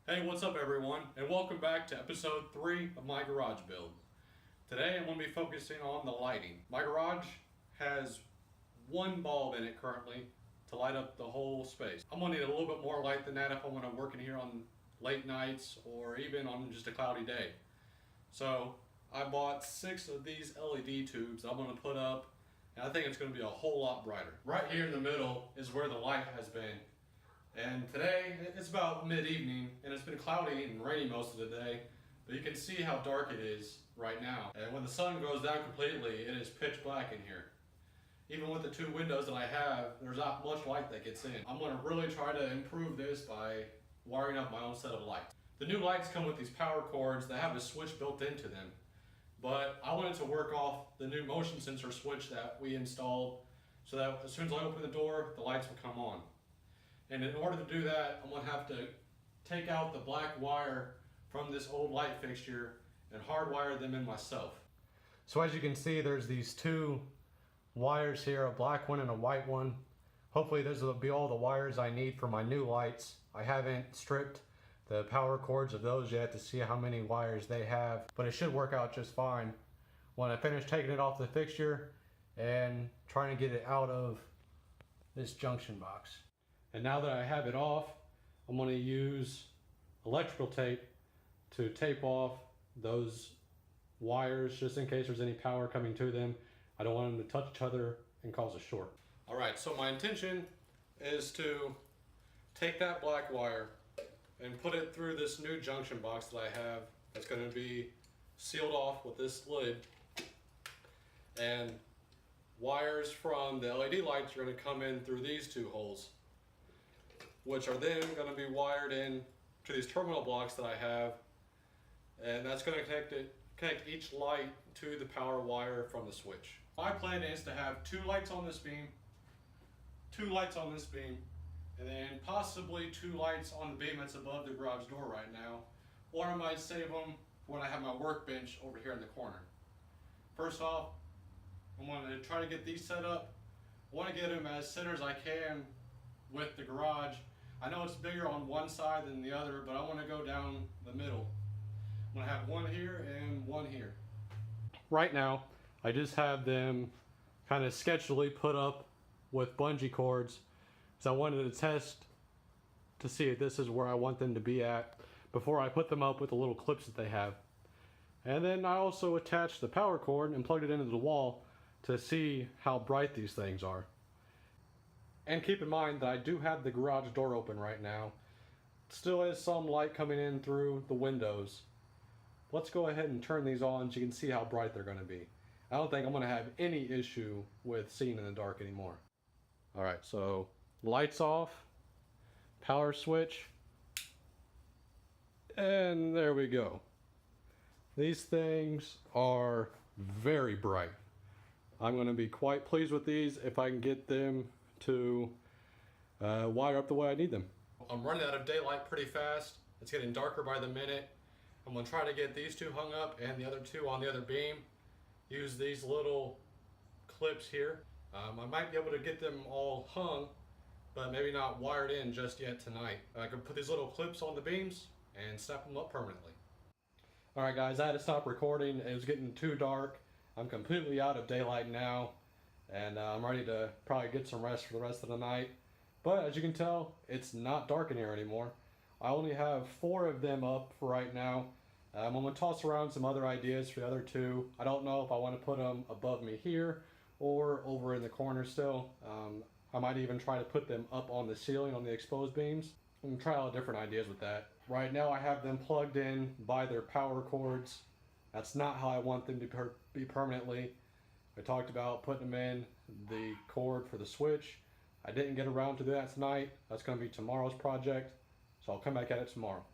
Hey, what's up everyone, and welcome back to episode 3 of my garage build. Today I'm going to be focusing on the lighting. My garage has one bulb in it currently to light up the whole space. I'm going to need a little bit more light than that if I want to work in here on late nights or even on just a cloudy day. So I bought 6 of these LED tubes I'm going to put up, and I think it's going to be a whole lot brighter. Right here in the middle is where the light has been. And today, it's about mid-evening, and it's been cloudy and rainy most of the day, but you can see how dark it is right now. And when the sun goes down completely, it is pitch black in here. Even with the 2 windows that I have, there's not much light that gets in. I'm going to really try to improve this by wiring up my own set of lights. The new lights come with these power cords that have a switch built into them, but I wanted to work off the new motion sensor switch that we installed so that as soon as I open the door, the lights will come on. And in order to do that, I'm going to have to take out the black wire from this old light fixture and hardwire them in myself. So as you can see, there's these 2 wires here, a black one and a white one. Hopefully those will be all the wires I need for my new lights. I haven't stripped the power cords of those yet to see how many wires they have, but it should work out just fine when I finish taking it off the fixture and trying to get it out of this junction box. And now that I have it off, I'm going to use electrical tape to tape off those wires just in case there's any power coming to them. I don't want them to touch each other and cause a short. Alright, so my intention is to take that black wire and put it through this new junction box that I have that's going to be sealed off with this lid. And wires from the LED lights are going to come in through these 2 holes, which are then going to be wired in to these terminal blocks that I have, and that's going to connect each light to the power wire from the switch. My plan is to have 2 lights on this beam, 2 lights on this beam, and then possibly 2 lights on the beam that's above the garage door right now, or I might save them when I have my workbench over here in the corner. First off, I'm going to try to get these set up. I want to get them as center as I can with the garage. I know it's bigger on one side than the other, but I want to go down the middle. I'm going to have one here and one here. Right now, I just have them kind of sketchily put up with bungee cords because I wanted to test to see if this is where I want them to be at before I put them up with the little clips that they have. And then I also attached the power cord and plugged it into the wall to see how bright these things are. And keep in mind that I do have the garage door open right now. Still is some light coming in through the windows. Let's go ahead and turn these on so you can see how bright they're going to be. I don't think I'm going to have any issue with seeing in the dark anymore. Alright, so lights off, power switch, and there we go. These things are very bright. I'm going to be quite pleased with these if I can get them to wire up the way I need them. I'm running out of daylight pretty fast. It's getting darker by the minute. I'm going to try to get these 2 hung up and the other 2 on the other beam. Use these little clips here. I might be able to get them all hung, but maybe not wired in just yet tonight. I can put these little clips on the beams and snap them up permanently. Alright guys, I had to stop recording. It was getting too dark. I'm completely out of daylight now, and I'm ready to probably get some rest for the rest of the night. But as you can tell, it's not dark in here anymore. I only have 4 of them up for right now. I'm going to toss around some other ideas for the other 2. I don't know if I want to put them above me here or over in the corner still. I might even try to put them up on the ceiling on the exposed beams. I'm going to try all different ideas with that. Right now I have them plugged in by their power cords. That's not how I want them to be permanently. I talked about putting them in the cord for the switch. I didn't get around to that tonight. That's going to be tomorrow's project, so I'll come back at it tomorrow.